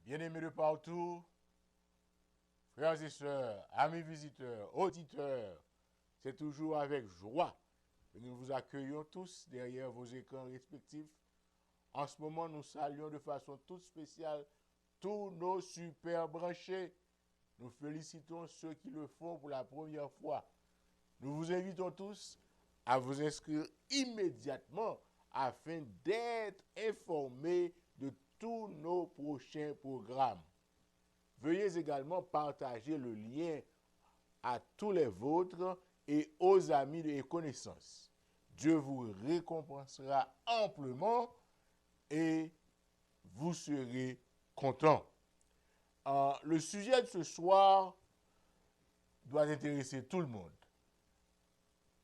Bien-aimés de partout, frères et sœurs, amis visiteurs, auditeurs, c'est toujours avec joie que nous vous accueillons tous derrière vos écrans respectifs. En ce moment, nous saluons de façon toute spéciale tous nos super branchés. Nous félicitons ceux qui le font pour la première fois. Nous vous invitons tous à vous inscrire immédiatement afin d'être informés de tous nos prochains programmes. Veuillez également partager le lien à tous les vôtres et aux amis et connaissances. Dieu vous récompensera amplement et vous serez contents. Le sujet de ce soir doit intéresser tout le monde.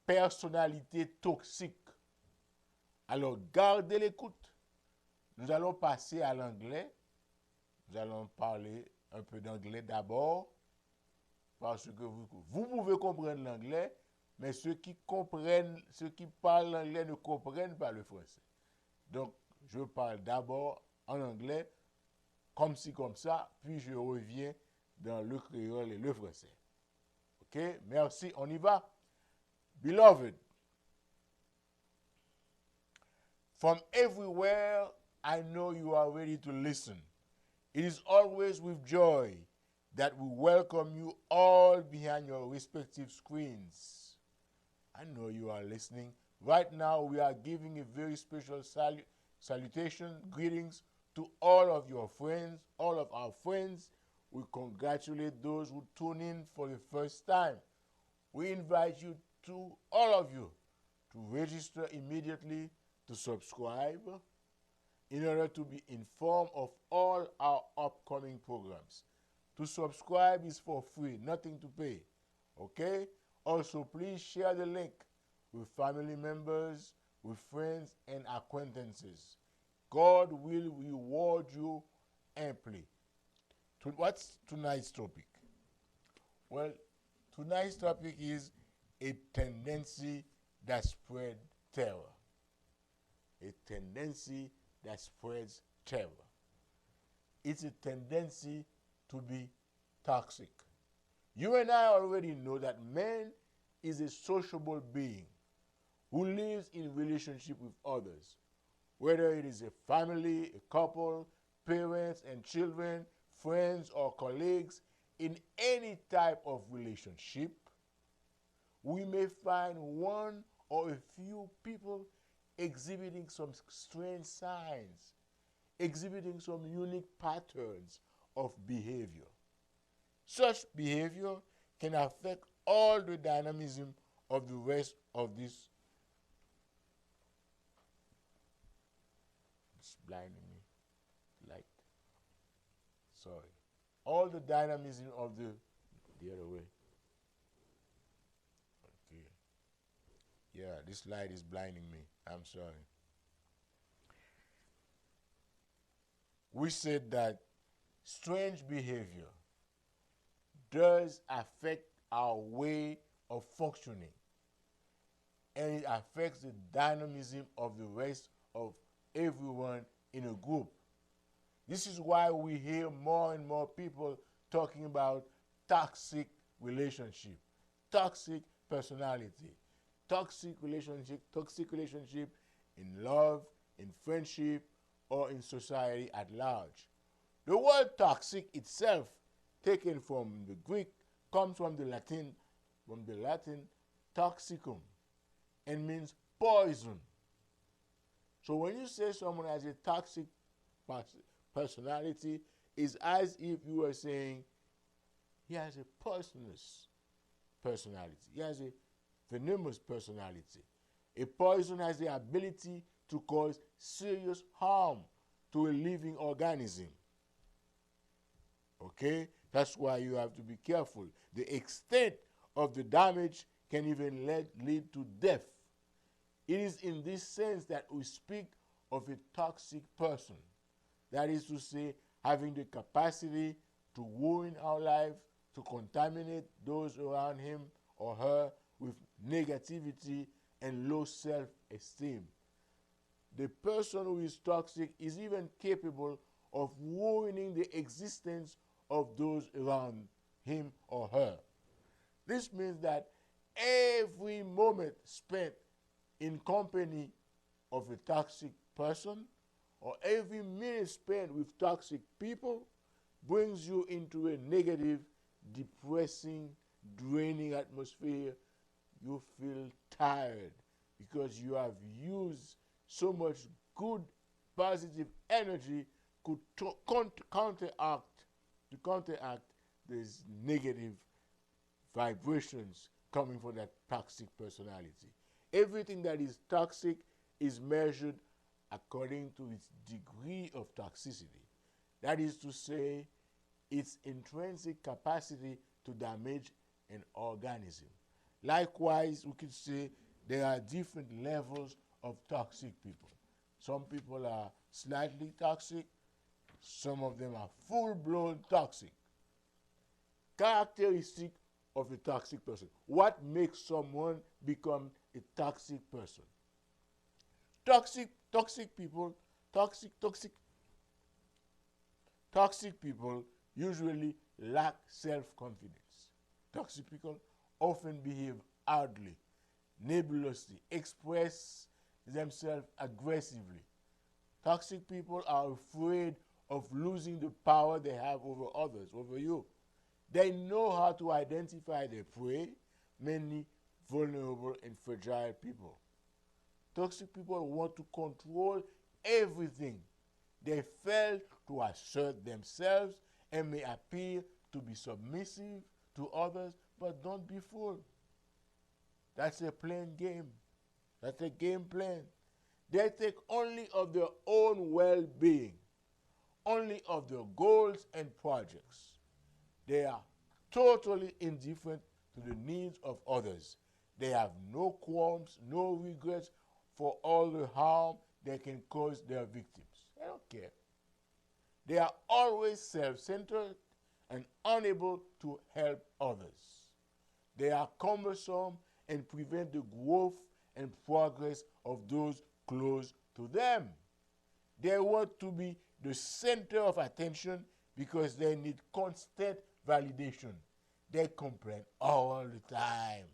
Personnalité toxique. Alors, gardez l'écoute. Nous allons passer à l'anglais. Nous allons parler un peu d'anglais d'abord, parce que vous pouvez comprendre l'anglais, mais ceux qui parlent l'anglais ne comprennent pas le français. Donc, je parle d'abord en anglais, comme ci, comme ça, puis je reviens dans le créole et le français. OK? Merci, on y va. Beloved, from everywhere, I know you are ready to listen. It is always with joy that we welcome you all behind your respective screens. I know you are listening. Right now, we are giving a very special salutation, greetings to all of your friends, all of our friends. We congratulate those who tune in for the first time. We invite you to, all of you, to register immediately, to subscribe, in order to be informed of all our upcoming programs. To subscribe is for free, nothing to pay. Okay? Also, please share the link with family members, with friends, and acquaintances. God will reward you amply. What's tonight's topic? Well, tonight's topic is a tendency that spread terror. A tendency that spreads terror. It's a tendency to be toxic. You and I already know that man is a sociable being who lives in relationship with others, whether it is a family, a couple, parents and children, friends or colleagues. In any type of relationship, we may find one or a few people exhibiting some strange signs, exhibiting some unique patterns of behavior. Such behavior can affect all the dynamism of the rest of this. It's blinding me. Light. Sorry. All the dynamism of the other way. Okay. Yeah, this light is blinding me. I'm sorry. We said that strange behavior does affect our way of functioning, and it affects the dynamism of the rest of everyone in a group. This is why we hear more and more people talking about toxic relationship, toxic personality, toxic relationship in love, in friendship, or in society at large. The word toxic itself, taken from the Greek, comes from the Latin toxicum, and means poison. So when you say someone has a toxic personality, it's as if you were saying he has a poisonous personality. He has a venomous personality. A poison has the ability to cause serious harm to a living organism. Okay? That's why you have to be careful. The extent of the damage can even lead to death. It is in this sense that we speak of a toxic person. That is to say, having the capacity to ruin our life, to contaminate those around him or her with negativity and low self-esteem. The person who is toxic is even capable of ruining the the existence of those around him or her. This means that every moment spent in company of a toxic person or every minute spent with toxic people brings you into a negative, depressing, draining atmosphere. You feel tired because you have used so much good, positive energy to counteract these negative vibrations coming from that toxic personality. Everything that is toxic is measured according to its degree of toxicity. That is to say, its intrinsic capacity to damage an organism. Likewise, we could say there are different levels of toxic people. Some people are slightly toxic, some of them are full-blown toxic. Characteristic of a toxic person. What makes someone become a toxic person? Toxic people usually lack self-confidence. Toxic people often behave oddly, nebulously, express themselves aggressively. Toxic people are afraid of losing the power they have over others, over you. They know how to identify their prey, mainly vulnerable and fragile people. Toxic people want to control everything. They fail to assert themselves and may appear to be submissive to others, but don't be fooled. That's a plain game. That's a game plan. They think only of their own well-being, only of their goals and projects. They are totally indifferent to the needs of others. They have no qualms, no regrets for all the harm they can cause their victims. They don't care. They are always self-centered and unable to help others. They are cumbersome and prevent the growth and progress of those close to them. They want to be the center of attention because they need constant validation. They complain all the time.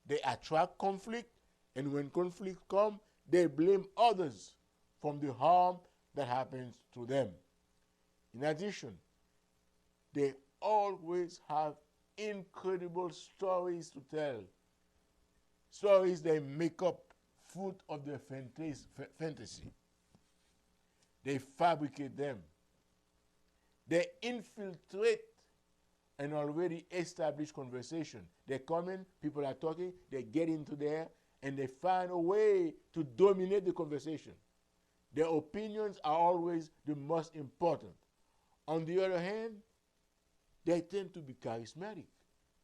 They attract conflict, and when conflict comes, they blame others from the harm that happens to them. In addition, they always have incredible stories to tell. Stories they make up fruit of their fantasy. They fabricate them. They infiltrate an already established conversation. They come in, people are talking, they get into there, and they find a way to dominate the conversation. Their opinions are always the most important. On the other hand, they tend to be charismatic,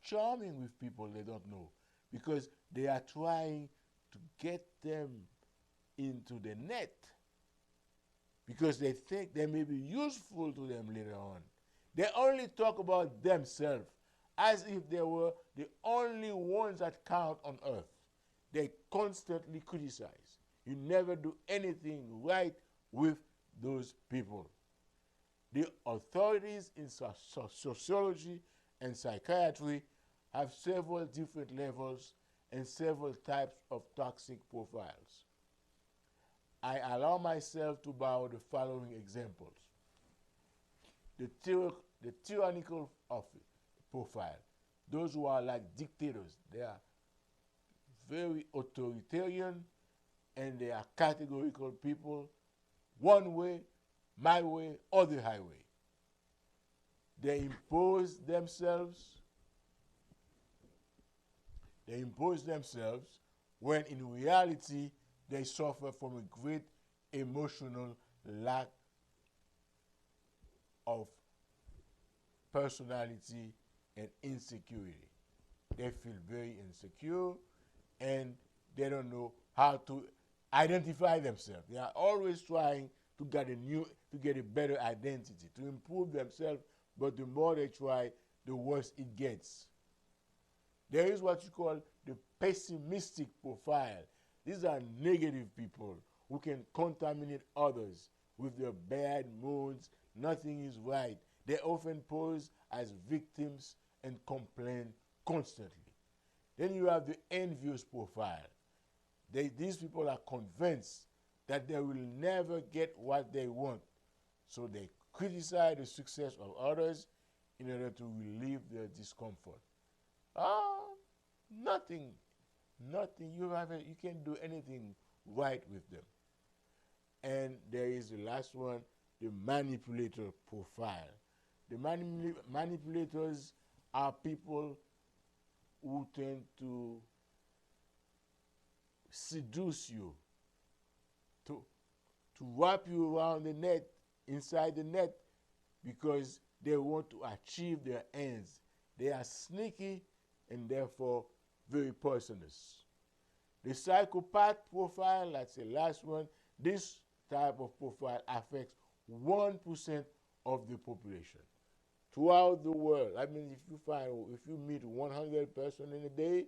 charming with people they don't know, because they are trying to get them into the net, because they think they may be useful to them later on. They only talk about themselves as if they were the only ones that count on earth. They constantly criticize. You never do anything right with those people. The authorities in sociology and psychiatry have several different levels and several types of toxic profiles. I allow myself to borrow the following examples. The tyrannical profile. Those who are like dictators. They are very authoritarian and they are categorical people. One way, my way, or the highway. They impose themselves when in reality they suffer from a great emotional lack of personality and insecurity. They feel very insecure and they don't know how to identify themselves. They are always trying to get a better identity, to improve themselves, but the more they try, the worse it gets. There is what you call the pessimistic profile. These are negative people who can contaminate others with their bad moods, nothing is right. They often pose as victims and complain constantly. Then you have the envious profile. These people are convinced that they will never get what they want, so they criticize the success of others in order to relieve their discomfort. Nothing. You can't do anything right with them. And there is the last one, the manipulator profile. The manipulators are people who tend to seduce you, to wrap you around the net, inside the net, because they want to achieve their ends. They are sneaky and therefore very poisonous. The psychopath profile, that's the last one. This type of profile affects 1% of the population throughout the world. I mean, if you meet 100 persons in a day,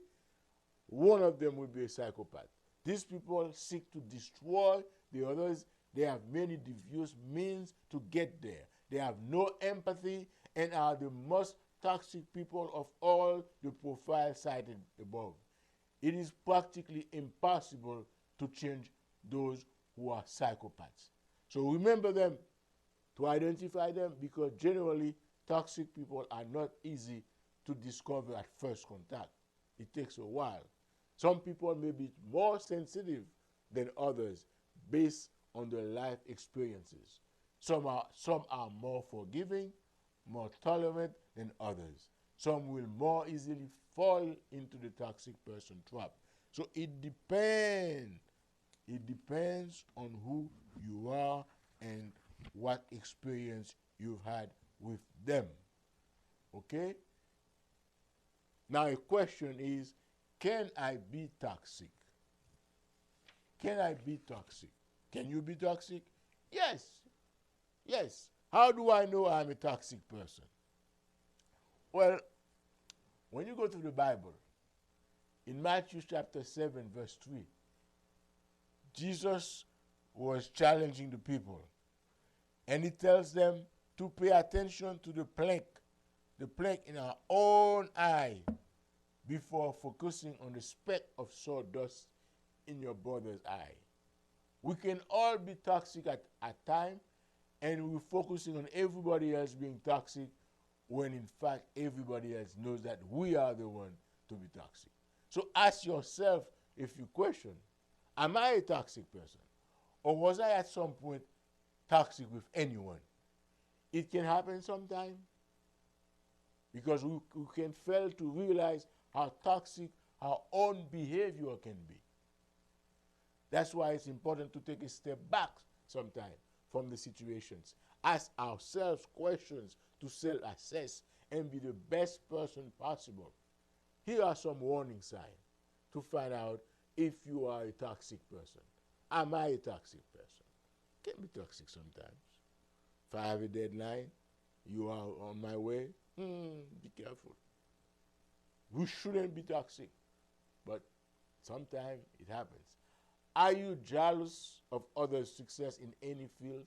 one of them will be a psychopath. These people seek to destroy the others. They have many devious means to get there. They have no empathy and are the most toxic people of all the profiles cited above. It is practically impossible to change those who are psychopaths. So remember them, to identify them, because generally toxic people are not easy to discover at first contact. It takes a while. Some people may be more sensitive than others based on their life experiences. Some are more forgiving, more tolerant than others. Some will more easily fall into the toxic person trap. So it depends. It depends on who you are and what experience you've had with them. Okay? Now a question is, can I be toxic? Can I be toxic? Can you be toxic? Yes. Yes. How do I know I'm a toxic person? Well, when you go to the Bible, in Matthew chapter 7, verse 3, Jesus was challenging the people. And he tells them to pay attention to the plank in our own eye, before focusing on the speck of sawdust in your brother's eye. We can all be toxic at times, and we're focusing on everybody else being toxic, when in fact everybody else knows that we are the one to be toxic. So ask yourself a few questions. Am I a toxic person? Or was I at some point toxic with anyone? It can happen sometime, because we can fail to realize how toxic our own behavior can be. That's why it's important to take a step back sometime from the situations. Ask ourselves questions to self-assess and be the best person possible. Here are some warning signs to find out if you are a toxic person. Am I a toxic person? Can be toxic sometimes. If I have a deadline, you are on my way, be careful. We shouldn't be toxic, but sometimes it happens. Are you jealous of others' success in any field?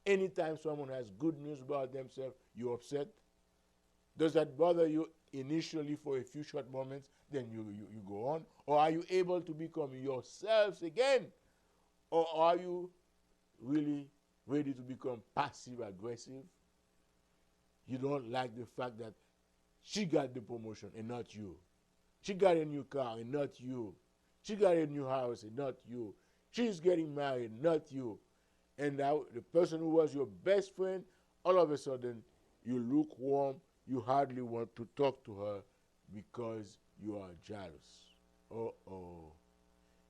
Anytime someone has good news about themselves, you're upset? Does that bother you initially for a few short moments, then you go on? Or are you able to become yourselves again? Or are you really ready to become passive-aggressive? You don't like the fact that she got the promotion and not you. She got a new car and not you. She got a new house and not you. She's getting married, not you. And now the person who was your best friend, all of a sudden, you lukewarm, you hardly want to talk to her because you are jealous. Uh-oh.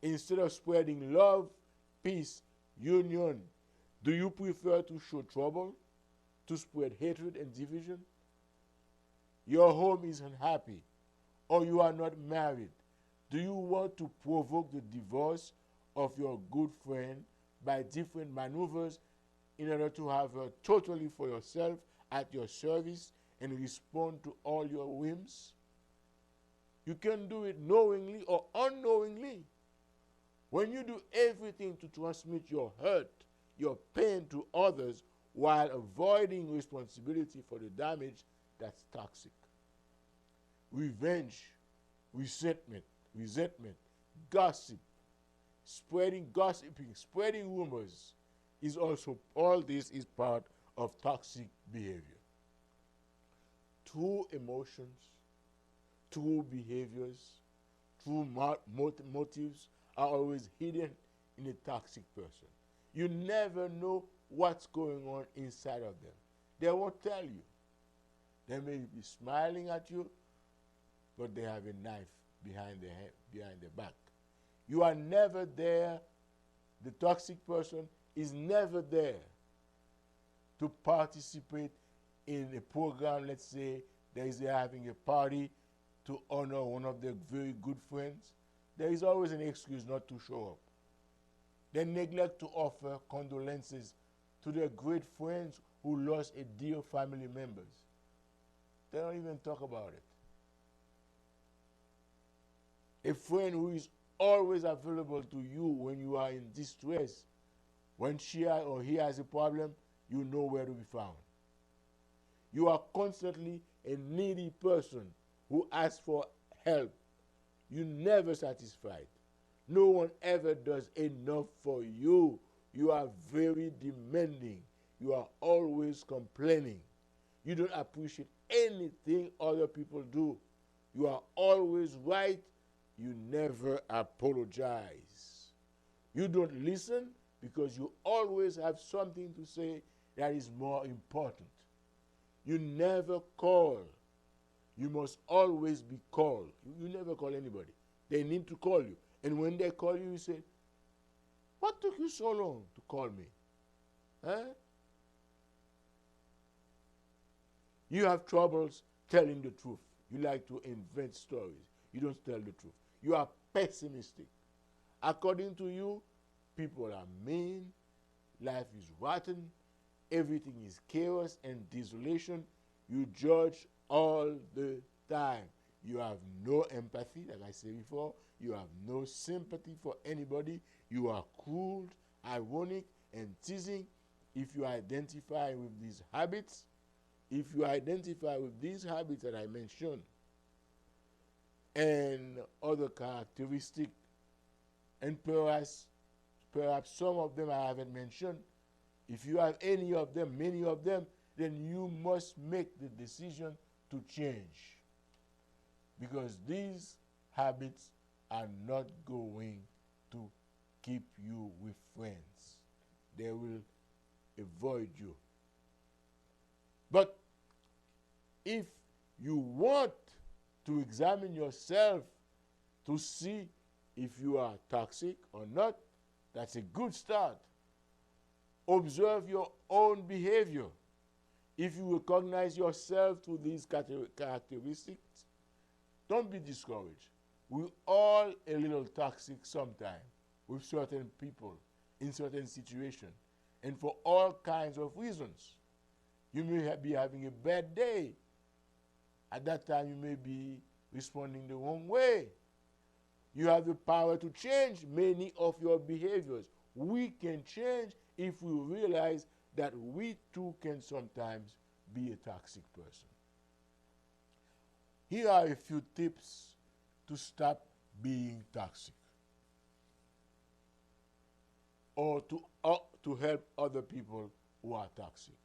Instead of spreading love, peace, union, do you prefer to show trouble, to spread hatred and division? Your home is unhappy, or you are not married. Do you want to provoke the divorce of your good friend by different maneuvers in order to have her totally for yourself, at your service, and respond to all your whims? You can do it knowingly or unknowingly. When you do everything to transmit your hurt, your pain to others, while avoiding responsibility for the damage, that's toxic. Revenge, resentment, gossip, gossiping, spreading rumors is also, all this is part of toxic behavior. True emotions, true behaviors, true motives are always hidden in a toxic person. You never know what's going on inside of them. They won't tell you. They may be smiling at you, but they have a knife behind their back. You are never there. The toxic person is never there to participate in a program. Let's say they're having a party to honor one of their very good friends. There is always an excuse not to show up. They neglect to offer condolences to their great friends who lost a dear family members. They don't even talk about it. A friend who is always available to you when you are in distress, when she or he has a problem, you know where to be found. You are constantly a needy person who asks for help. You never satisfied. No one ever does enough for you. You are very demanding. You are always complaining. You don't appreciate anything other people do. You are always right. You never apologize. You don't listen because you always have something to say that is more important. You never call. You must always be called. You never call anybody. They need to call you. And when they call you, you say, "What took you so long to call me?" Huh? You have troubles telling the truth. You like to invent stories. You don't tell the truth. You are pessimistic. According to you, people are mean, life is rotten, everything is chaos and desolation. You judge all the time. You have no empathy, like I said before. You have no sympathy for anybody. You are cruel, ironic, and teasing. If you identify with these habits, that I mentioned, and other characteristics, and perhaps some of them I haven't mentioned, if you have any of them, many of them, then you must make the decision to change. Because these habits are not going to keep you with friends. They will avoid you. But if you want to examine yourself to see if you are toxic or not, that's a good start. Observe your own behavior. If you recognize yourself through these characteristics, don't be discouraged. We're all a little toxic sometimes with certain people in certain situations and for all kinds of reasons. You may be having a bad day. At that time, you may be responding the wrong way. You have the power to change many of your behaviors. We can change if we realize that we too can sometimes be a toxic person. Here are a few tips to stop being toxic, or to help other people who are toxic,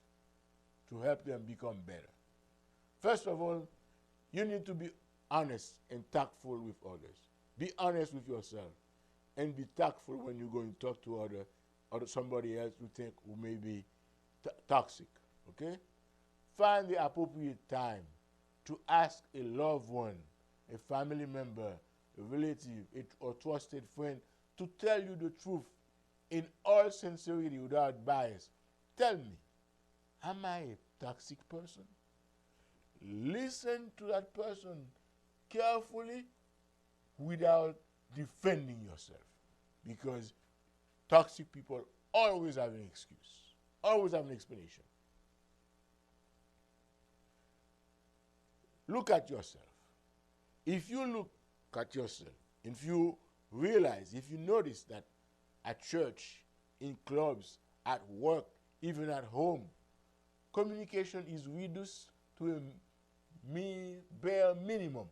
to help them become better. First of all, you need to be honest and tactful with others. Be honest with yourself and be tactful when you go and talk to somebody else who may be toxic. Okay? Find the appropriate time to ask a loved one, a family member, a relative, or trusted friend to tell you the truth in all sincerity without bias. Tell me, am I a toxic person? Listen to that person carefully without defending yourself, because toxic people always have an excuse, always have an explanation. Look at yourself. If you look at yourself, if you realize, if you notice that at church, in clubs, at work, even at home, communication is reduced to a bare minimum.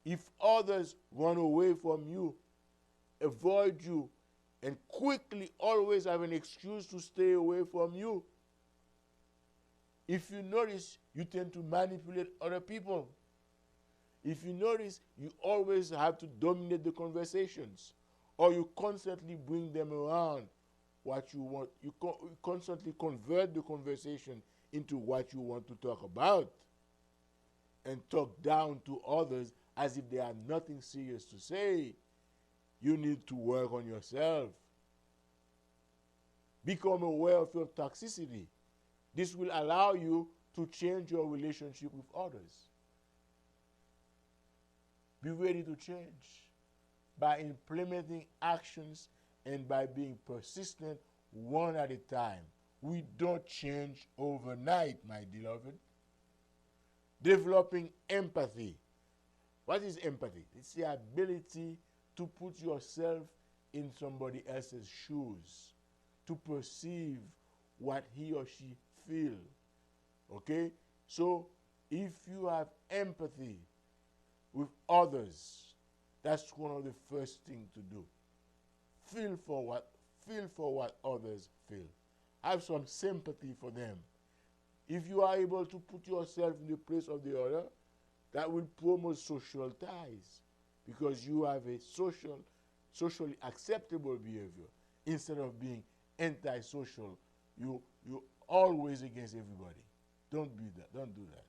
If others run away from you, avoid you, and quickly always have an excuse to stay away from you, if you notice, you tend to manipulate other people. If you notice, you always have to dominate the conversations, or you constantly bring them around what you want. You constantly convert the conversation into what you want to talk about and talk down to others as if they have nothing serious to say. You need to work on yourself. Become aware of your toxicity. This will allow you to change your relationship with others. Be ready to change by implementing actions and by being persistent one at a time. We don't change overnight, my beloved. Developing empathy. What is empathy? It's the ability to put yourself in somebody else's shoes, to perceive what he or she feels. Okay? So, if you have empathy with others, that's one of the first things to do. Feel for what others feel. Have some sympathy for them. If you are able to put yourself in the place of the other, that will promote social ties, because you have a socially acceptable behavior. Instead of being antisocial, you're always against everybody. Don't be that. Don't do that.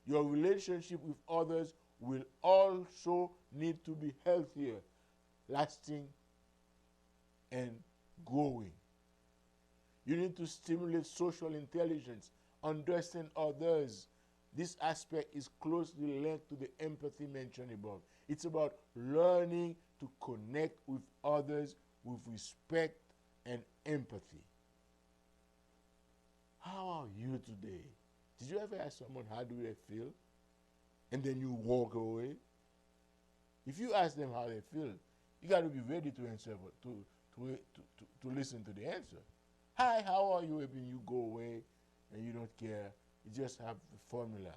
Your relationship with others will also need to be healthier, lasting, and growing. You need to stimulate social intelligence, understand others. This aspect is closely linked to the empathy mentioned above. It's about learning to connect with others with respect and empathy. How are you today? Did you ever ask someone how do they feel? And then you walk away? If you ask them how they feel, you got to be ready to answer, to listen to the answer. Hi, how are you? And you go away and you don't care. You just have the formula.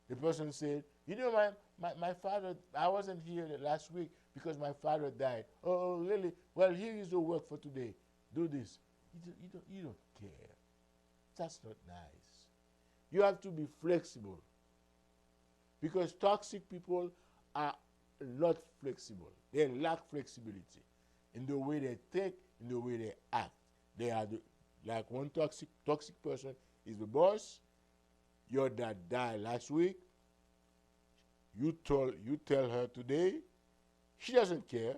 The person said, you know, my father, I wasn't here last week because my father died. Oh, really? Well, here is the work for today. Do this. You don't care. That's not nice. You have to be flexible, because toxic people are not flexible. They lack flexibility in the way they think, in the way they act. They are like one toxic person is the boss. Your dad died last week. You tell her today. She doesn't care.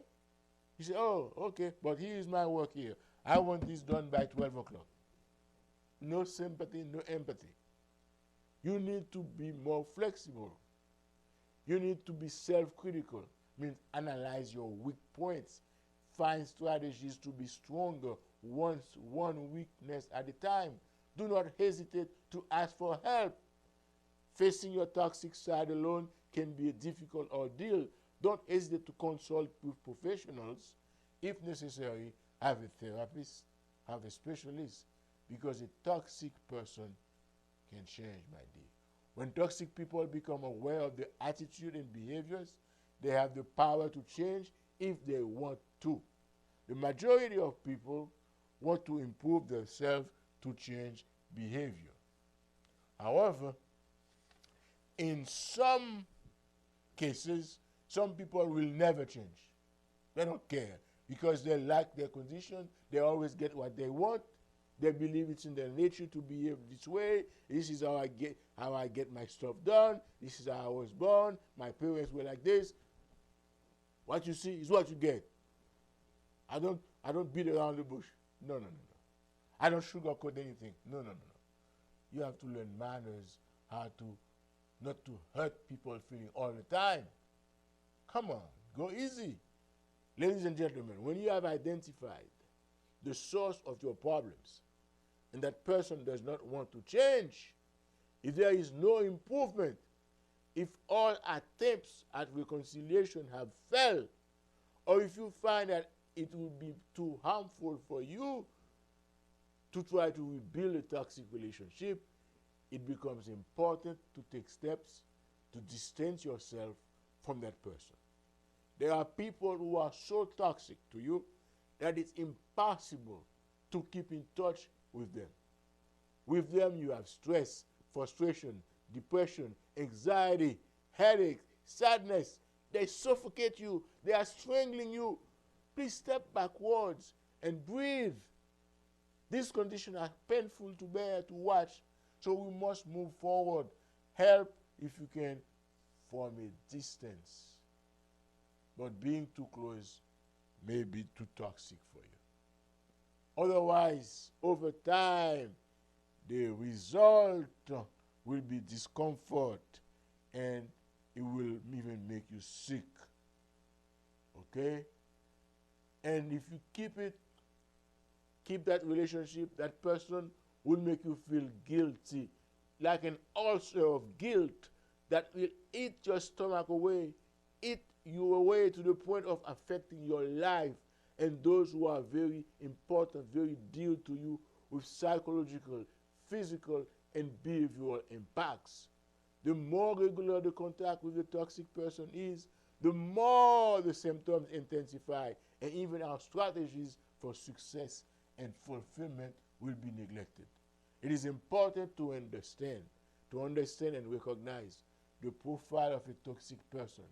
You say, oh, okay, but here is my work here. I want this done by 12 o'clock. No sympathy, no empathy. You need to be more flexible. You need to be self-critical. Means analyze your weak points. Find strategies to be stronger, one weakness at a time. Do not hesitate to ask for help. Facing your toxic side alone can be a difficult ordeal. Don't hesitate to consult with professionals. If necessary, have a therapist, have a specialist, because a toxic person can change, my dear. When toxic people become aware of their attitude and behaviors, they have the power to change if they want to. The majority of people want to improve themselves to change behavior. However, in some cases, some people will never change. They don't care because they like their condition. They always get what they want. They believe it's in their nature to behave this way. This is how I get my stuff done. This is how I was born. My parents were like this. What you see is what you get. I don't beat around the bush. No. I don't sugarcoat anything. No. You have to learn manners, how to not to hurt people feeling all the time. Come on, go easy. Ladies and gentlemen, when you have identified the source of your problems and that person does not want to change, if there is no improvement, if all attempts at reconciliation have failed, or if you find that it will be too harmful for you, to try to rebuild a toxic relationship, it becomes important to take steps to distance yourself from that person. There are people who are so toxic to you that it's impossible to keep in touch with them. With them, you have stress, frustration, depression, anxiety, headache, sadness. They suffocate you. They are strangling you. Please step backwards and breathe. These conditions are painful to bear, to watch. So we must move forward. Help, if you can, from a distance. But being too close may be too toxic for you. Otherwise, over time, the result will be discomfort and it will even make you sick. Okay? And if you keep that relationship, that person will make you feel guilty, like an ulcer of guilt that will eat your stomach away, eat you away to the point of affecting your life and those who are very important, very dear to you with psychological, physical, and behavioral impacts. The more regular the contact with the toxic person is, the more the symptoms intensify, and even our strategies for success and fulfillment will be neglected. It is important to understand and recognize the profile of a toxic person,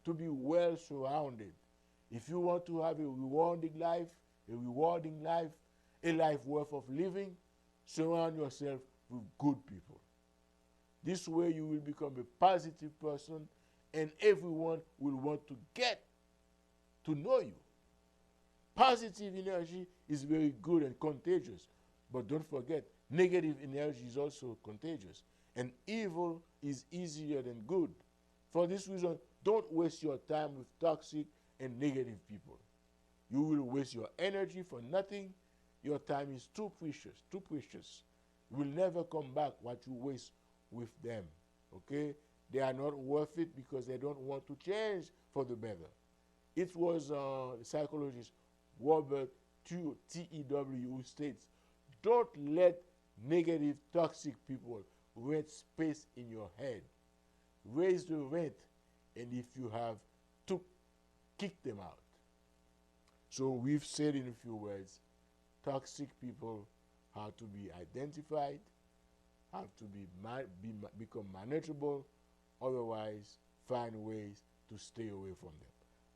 to be well surrounded. If you want to have a rewarding life, a life worth of living, surround yourself with good people. This way you will become a positive person and everyone will want to get to know you. Positive energy is very good and contagious, but don't forget, negative energy is also contagious, and evil is easier than good. For this reason, don't waste your time with toxic and negative people. You will waste your energy for nothing. Your time is too precious, too precious. You will never come back what you waste with them, okay? They are not worth it because they don't want to change for the better. It was the psychologist Robert T.E.W. who states, don't let negative, toxic people rent space in your head. Raise the rent, and if you have to, kick them out. So we've said in a few words, toxic people have to be identified, have to become manageable, otherwise find ways to stay away from them.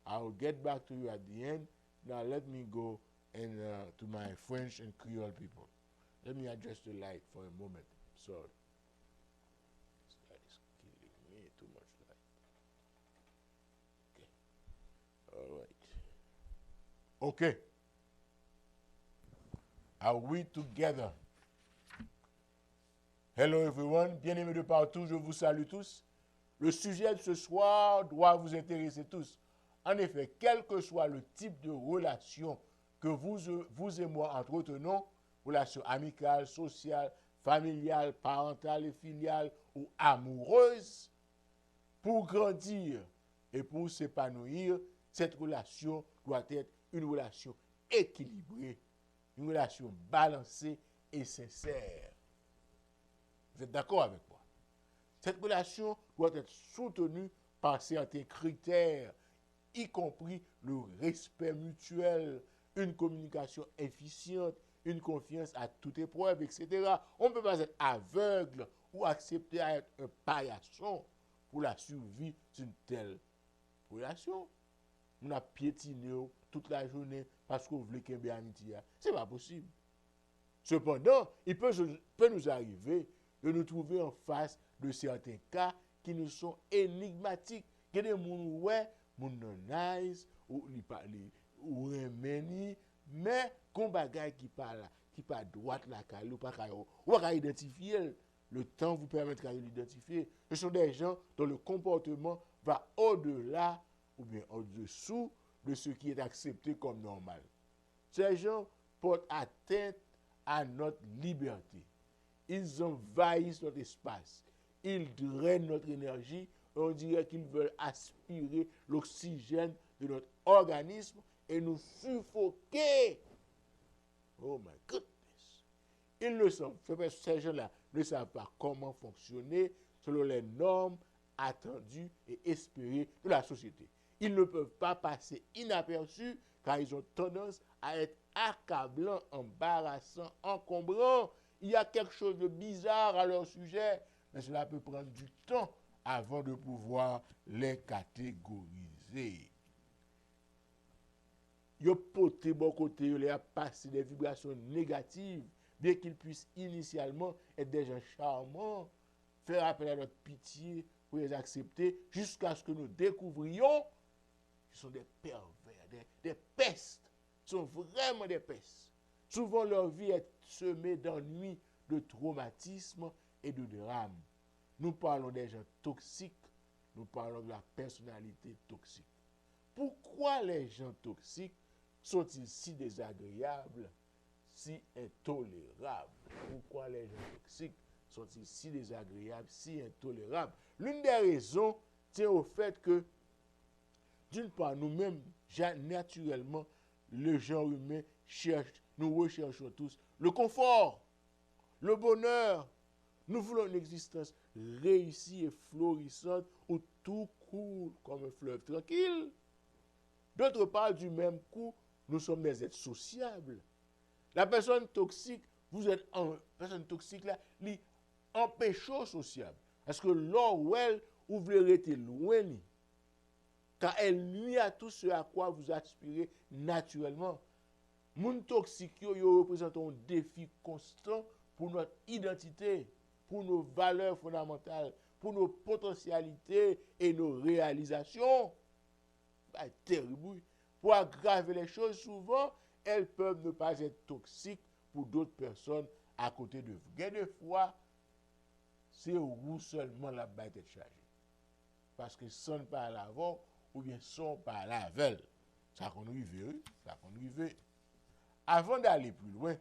I will get back to you at the end. Now let me go and to my French and Creole people. Let me adjust the light for a moment. Sorry. This light is killing me, too much light. Okay. All right. Okay. Are we together? Hello everyone, bien-aimés de partout, je vous salue tous. Le sujet de ce soir doit vous intéresser tous. En effet, quel que soit le type de relation que vous et moi entretenons, relation amicale, sociale, familiale, parentale et filiale ou amoureuse, pour grandir et pour s'épanouir, cette relation doit être une relation équilibrée, une relation balancée et sincère. Vous êtes d'accord avec moi? Cette relation doit être soutenue par certains critères, y compris le respect mutuel, une communication efficiente, une confiance à toute épreuve, etc. On ne peut pas être aveugle ou accepter à être un paillasson pour la survie d'une telle relation. On a piétiné toute la journée parce qu'on voulait qu'il y ait une amitié. Ce n'est pas possible. Cependant, il peut nous arriver de nous trouver en face de certains cas qui nous sont énigmatiques. Il y a des gens qui nice, ou remeni, mais qu'on bagaille qui parle, qui pas droite la ou pas identifier. Le temps vous permettra de l'identifier. Ce sont des gens dont le comportement va au-delà ou bien au-dessous de ce qui est accepté comme normal. Ces gens portent atteinte à notre liberté. Ils envahissent notre espace. Ils drainent notre énergie. On dirait qu'ils veulent aspirer l'oxygène de notre organisme et nous suffoquer. Oh my goodness. Ils ne savent, ces gens-là ne savent pas comment fonctionner selon les normes attendues et espérées de la société. Ils ne peuvent pas passer inaperçus car ils ont tendance à être accablants, embarrassants, encombrants. Il y a quelque chose de bizarre à leur sujet, mais cela peut prendre du temps avant de pouvoir les catégoriser. Yo poté bon côté, yo les a passé des vibrations négatives, bien qu'ils puissent initialement être des gens charmants, faire appel à notre pitié pour les accepter, jusqu'à ce que nous découvrions qu'ils sont des pervers, des pestes. Ils sont vraiment des pestes. Souvent, leur vie est semée d'ennuis, de traumatismes et de drames. Nous parlons des gens toxiques, nous parlons de la personnalité toxique. Pourquoi les gens toxiques sont-ils si désagréables, si intolérables? Pourquoi les gens toxiques sont-ils si désagréables, si intolérables? L'une des raisons tient au fait que, d'une part, nous-mêmes, naturellement, le genre humain nous recherchons tous le confort, le bonheur. Nous voulons une existence réussie et florissante où tout coule comme un fleuve tranquille. D'autre part, du même coup, nous sommes des êtres sociables. La personne toxique, vous êtes en personne toxique là, li empêchant sociable. Parce que l'or ou elle, vous voulez rester loin, car elle nuit à tout ce à quoi vous aspirez naturellement. Moun toxique yo représente un défi constant pour notre identité, pour nos valeurs fondamentales, pour nos potentialités et nos réalisations. Bah, terrible. Pour aggraver les choses, souvent, elles peuvent ne pas être toxiques pour d'autres personnes à côté de vous. Gain de fois, c'est vous seulement la bête est chargée. Parce que son pas à l'avant, ou bien son pas à l'avant. Ça qu'on arrive, ça qu'on arrive. Avant d'aller plus loin,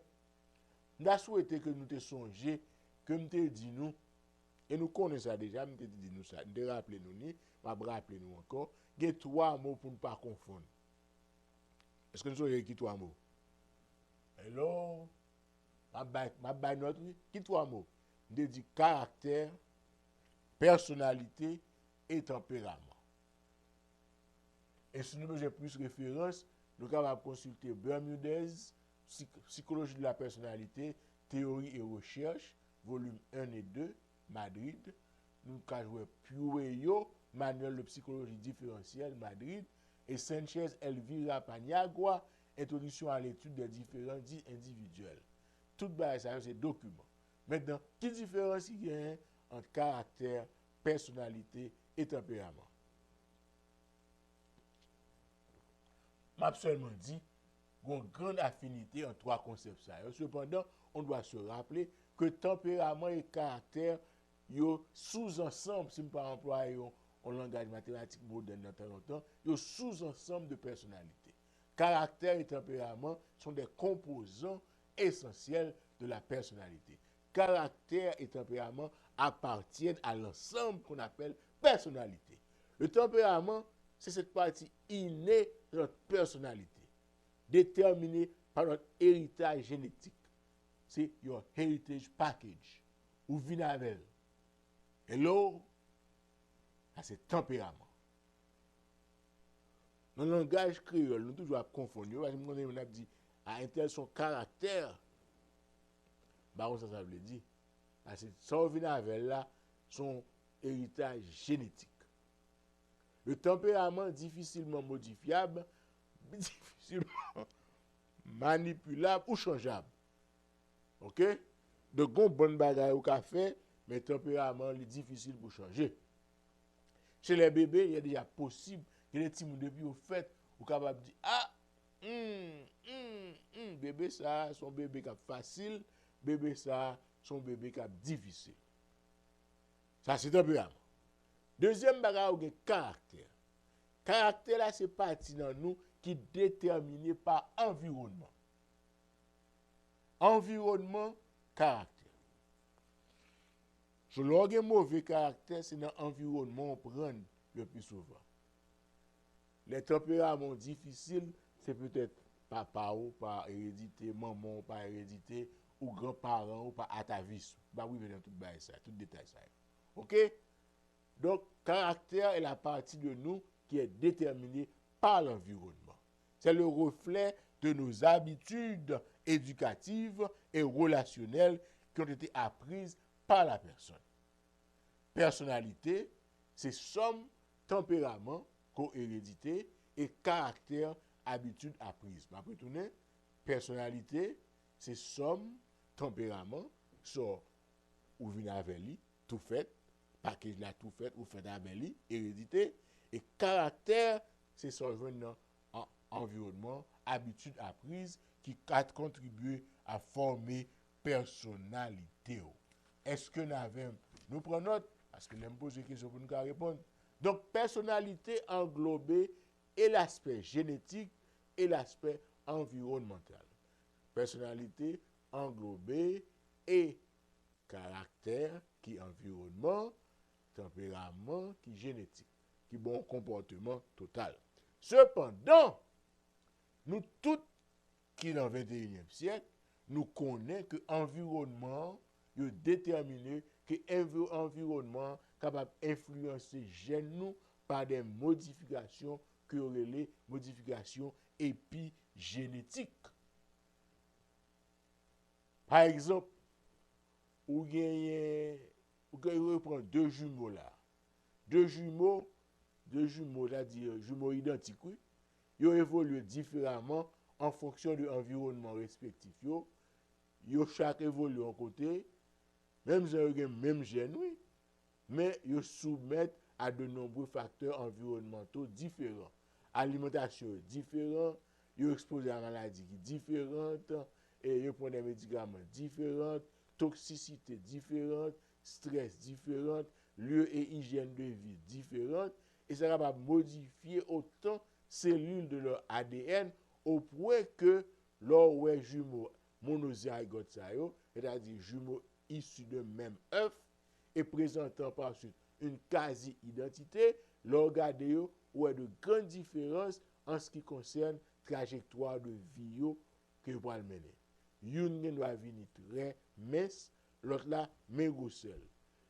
nous avons souhaité que nous te songions, que nous te dit nous, et nous connaissons ça déjà, nous te dit nous ça, nous te rappelons nous, nous rappeler nous encore, il y a 3 mots pour ne pas confondre. Est-ce que nous savons qui 3 mots? Hello? Ma baille notre, qui 3 mots? Nous dit caractère, personnalité et tempérament. Et si nous avons plus de références, nous avons consulter Bermudez, Psychologie de la personnalité, théorie et recherche, volume 1 et 2, Madrid. Nous avons joué Pueyo, manuel de psychologie différentielle, Madrid. Et Sanchez Elvira Paniagua, introduction à l'étude des différents dits individuels. Tout ça, c'est documents. Maintenant, quelle différence il y a entre caractère, personnalité et tempérament? M'a seulement dit qu'il y a une grande affinité entre 3 concepts. Cependant, on doit se rappeler que tempérament et caractère, yo sous-ensemble, si je ne peux pas employer un langage mathématique moderne dans longtemps, yo sous-ensemble de personnalité. Caractère et tempérament sont des composants essentiels de la personnalité. Caractère et tempérament appartiennent à l'ensemble qu'on appelle personnalité. Le tempérament, c'est cette partie innée de notre personnalité, déterminée par notre héritage génétique. C'est your heritage package, ou vinavel. Hello? Ça, c'est tempérament. Dans le langage créole, nous toujours confondre. Parce que on a dit, à un tel son caractère, bah, ça veut dire. Parce que ça vinavel là, son héritage génétique. Le tempérament difficilement modifiable, difficilement manipulable ou changeable. OK? De bonnes bagailles au café, mais le tempérament est difficile pour changer. Chez les bébés, il y a déjà possible que les petits depuis au fait, ou capable de dire ah, bébé ça, son bébé qui est facile, bébé ça, son bébé qui est difficile. Ça c'est tempérament. Deuxième bagage, c'est le caractère. Caractère, là, c'est partie dans nous qui est déterminé par environnement. Environnement, caractère. Selon un mauvais caractère, c'est dans l'environnement qu'on prend le plus souvent. Les tempéraments difficiles, c'est peut-être papa ou par hérédité, maman ou par hérédité, ou grands-parents ou pas atavisme. Bah oui, dans tout bail ça, tout détail ça. OK? Donc, caractère est la partie de nous qui est déterminée par l'environnement. C'est le reflet de nos habitudes éducatives et relationnelles qui ont été apprises par la personne. Personnalité, c'est somme, tempérament, co-hérédité et caractère, habitude apprise. Je vais retourner. Personnalité, c'est somme, tempérament, so, ou vient avec lui, tout fait, package là tout fait, ou fait avec lui, hérédité, et caractère, c'est son environnement, habitude apprise, qui a contribué à former personnalité. Est-ce que nous prenons note, parce que nous me posons des questions pour nous répondre. Donc, personnalité englobée et l'aspect génétique et l'aspect environnemental. Personnalité englobée et caractère qui environnement, tempérament qui génétique, qui bon comportement total. Cependant, nous tous qui dans le 21e siècle, nous connaissons que l'environnement est déterminé, que l'environnement est capable d'influencer gènes nous par des modifications que les modifications épigénétiques. Par exemple, vous prenez deux jumeaux là. Deux jumeaux, c'est-à-dire jumeaux identiques, oui. Ils évoluent différemment en fonction de l'environnement respectif. Ils chaque évolue en côté, même si ils ont même gène, oui, mais ils soumettent à de nombreux facteurs environnementaux différents. Alimentation différente, ils sont exposés à maladies différentes, et ils prennent des médicaments différents, toxicité différente, stress différent, lieu et hygiène de vie différentes, et ça va modifier autant cellules de leur ADN au point que lors où jumeaux monozygotes, c'est-à-dire jumeaux issus de même œuf et présentant par suite une quasi-identité, l'organe où est de grandes différences en ce qui concerne trajectoire de vie que vous allez mener. Une doit venir très mince, l'autre là, mais grossel.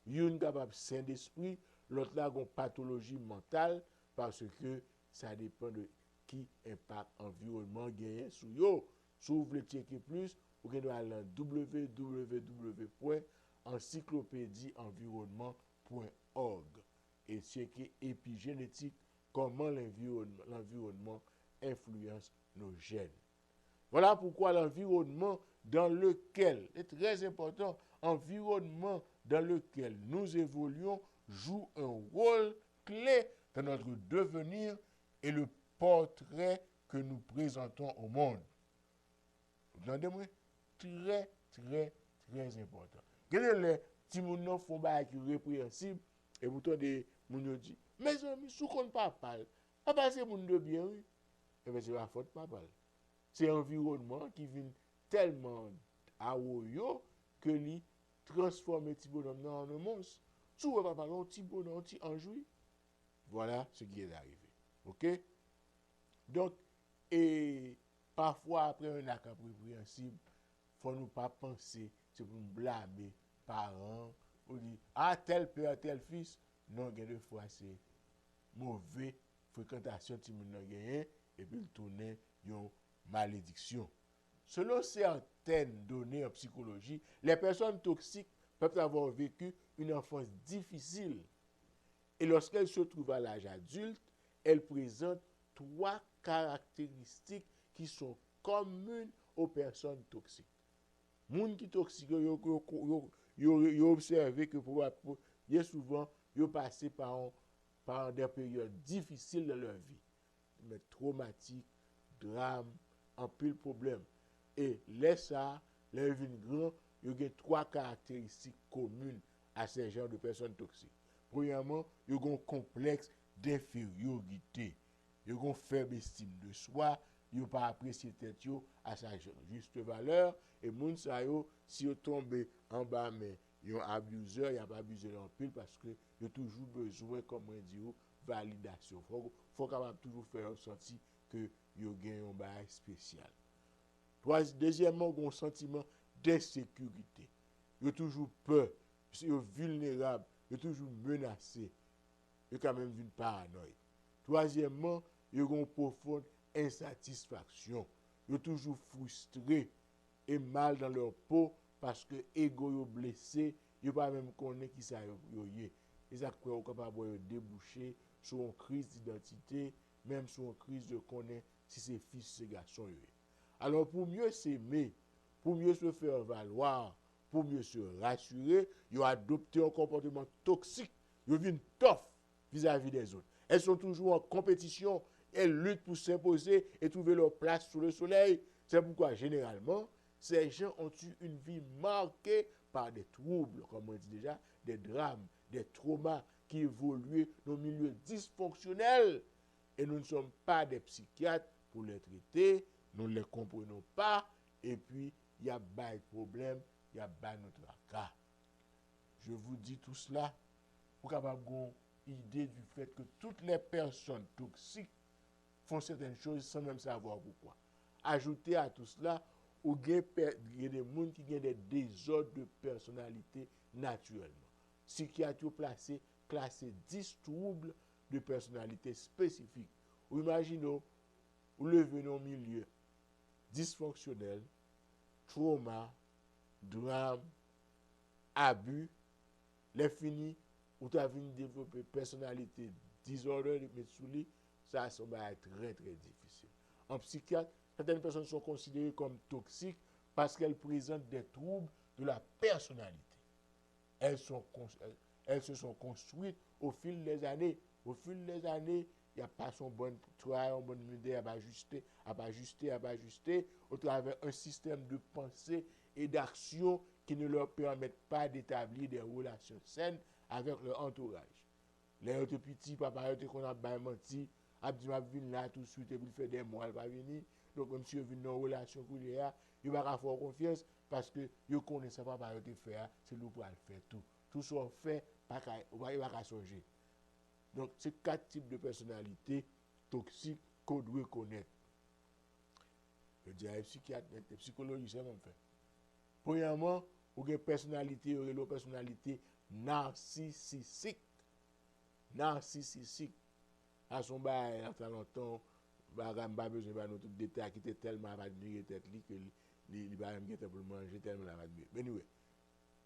Une capable sain d'esprit, l'autre là, une pathologie mentale parce que ça dépend de qui impact environnement gagné sur yo. Si vous voulez checker plus, vous pouvez aller à www.encyclopédieenvironnement.org et checker épigénétique, comment l'environnement influence nos gènes. Voilà pourquoi l'environnement dans lequel, c'est très important, environnement dans lequel nous évoluons joue un rôle clé dans notre devenir et le portrait que nous présentons au monde. Vous entendez-moi? Très, très, très important. Quel les petits gens font des qui répréhensibles et vous entendez les dit, mes amis, sous qu'on pas parle, pas c'est monde de bien, oui. Et bien c'est la faute papa. C'est l'environnement qui vient tellement à Oyo que lui transforme le petit bonhomme en un monstre. Sous on va parler un petit bonhomme, un petit anjou. Voilà ce qui est arrivé. OK? Donc, et parfois, après un acte répréhensible, il faut nous pas penser, c'est pour nous blâmer parents, ou dire, ah, tel père, tel fils. Non, des fois, c'est mauvais fréquentation de mon gagné, et puis il tourne une malédiction. Selon certaines données en psychologie, les personnes toxiques peuvent avoir vécu une enfance difficile. Et lorsqu'elles se trouvent à l'âge adulte, elles présentent 3 caractéristiques qui sont communes aux personnes toxiques. Les gens qui sont toxiques, ils ont observé que souvent, ils passent par des périodes difficiles de leur vie, mais traumatiques, drames, en pile problème. Et les vie grand, il y a 3 caractéristiques communes à ces genres de personnes toxiques. Premièrement, il y a un complexe d'infériorité. Il y a une faible estime de soi. Il n'y a pas apprécié tête à sa juste valeur. Et moun sa yo, si yo tombe en bas, mais il y a un abuseur, il n'y a pas abusé en pile parce que il y a toujours besoin, comme on dit, validation. Il faut capable toujours faire ressentir que il y a un bail spécial. Deuxièmement, un sentiment d'insécurité. Ils ont toujours peur, ils sont vulnérables, ils sont toujours menacés. Ils ont quand même une paranoïa. Troisièmement, ils ont une profonde insatisfaction. Ils sont toujours frustrés et mal dans leur peau parce que l'ego est blessé, ils ne peuvent pas même connaître qui ça est. Et ça peut être capable de déboucher sur une crise d'identité, même sur une crise de connaître si c'est fils, c'est garçon. Alors pour mieux s'aimer, pour mieux se faire valoir, pour mieux se rassurer, ils ont adopté un comportement toxique. Ils viennent tough vis-à-vis des autres. Elles sont toujours en compétition, elles luttent pour s'imposer et trouver leur place sous le soleil. C'est pourquoi généralement, ces gens ont eu une vie marquée par des troubles, comme on dit déjà, des drames, des traumas qui évoluent dans le milieu dysfonctionnel. Et nous ne sommes pas des psychiatres pour les traiter, nous ne les comprenons pas, et puis il y a des problèmes, il y a notre cas. Je vous dis tout cela pour avoir une idée du fait que toutes les personnes toxiques font certaines choses sans même savoir pourquoi. Ajoutez à tout cela, il y a des gens qui ont des désordres de personnalité naturellement. Psychiatre classé 10 troubles de personnalité spécifiques. Ou imaginez, vous levez dans un milieu dysfonctionnel, trauma, drame, abus, les finis, ou tu as vu développer personnalité disorder de Metsuli, ça va être très très difficile. En psychiatre, certaines personnes sont considérées comme toxiques parce qu'elles présentent des troubles de la personnalité. Elles se sont construites au fil des années. Au fil des années, il n'y a pas son bon travail, une bonne idée à ajuster, au travers d'un système de pensée et d'action qui ne leur permettent pas d'établir des relations saines avec leur entourage. Les autres petits, papa, qu'on a bien menti, a dit, je viens là tout de suite et puis il fait des mois, il va venir. Donc, même si je viens dans une relation qu'il y a, il va avoir confiance parce que je connais ça, papa, il faire, c'est lui pour le faire tout. Tout ce qu'on fait, il va pas changer. Donc, c'est 4 types de personnalités toxiques qu'on doit connaître. Je dirais psychiatre, psychologie, c'est même fait. Premièrement, il y a une personnalité narcissique. Narcissique. À son bail, il y a longtemps, il n'y a pas besoin de tout détail qui était tellement admiré tête que il va même pour manger tellement admiré. Mais anyway,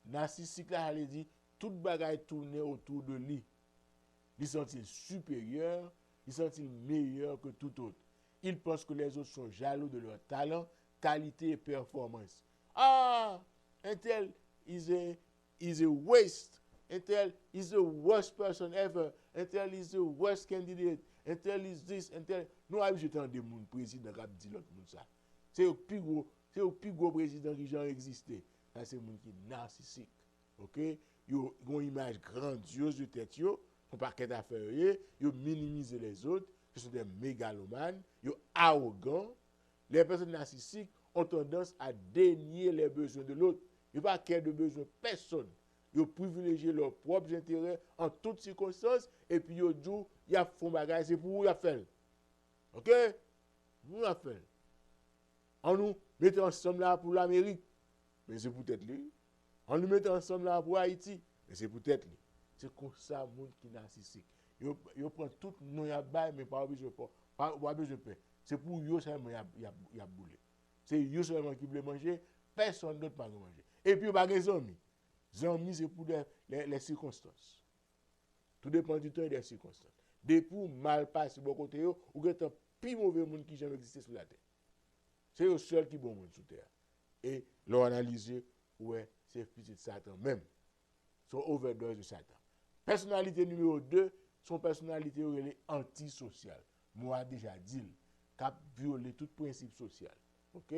narcissique là, elle dit toute bagaille tourner autour de lui. Il sent-il supérieur, il sent-il meilleur que tout autre. Il pense que les autres sont jaloux de leur talent, qualité et performance. Ah, un tel is a waste. Un tel is the worst person ever. Un tel is the worst candidate. Un tel is this. Un tel. Nous avons jeté un démon président qui a dit l'autre monde ça. C'est le plus gros président qui a existé. Ça, c'est le monde qui est narcissique. Ok? Ils ont une image grandiose de tête. Ils ont un paquet d'affaires. Ils minimisent les autres. Ce sont des mégalomanes. Ils sont arrogants. Les personnes narcissiques ont tendance à dénier les besoins de l'autre. Ils ne pas qu'il y ait de besoin de personne. Ils ont privilégié leurs propres intérêts en toutes circonstances. Et puis ils ont dit, ils font bagage, c'est pour vous, ils fait. Ok? Vous, ils fait. On nous met ensemble là pour l'Amérique. Mais c'est peut-être lui. On nous met ensemble là pour Haïti. Mais c'est peut-être lui. C'est comme ça, le monde qui est narcissique. Ils prennent tout le nom, mais pas besoin de pain. C'est pour eux seulement qu'il y a boulé. C'est eux seulement qui veulent manger, personne d'autre ne peut manger. Et puis, il n'y a pas de amis. Les amis, c'est pour les circonstances. Tout dépend du temps et des circonstances. Des pour mal passer bon côté, ou que c'est un plus mauvais monde qui jamais existé sur la terre. C'est le seul qui est bon monde sur la terre. Et l'on analyse, ouais, c'est petit Satan même. Son overdose de Satan. Personnalité numéro 2, son personnalité antisociale. Moi, déjà dit, qui a violé tout principe social. Ok?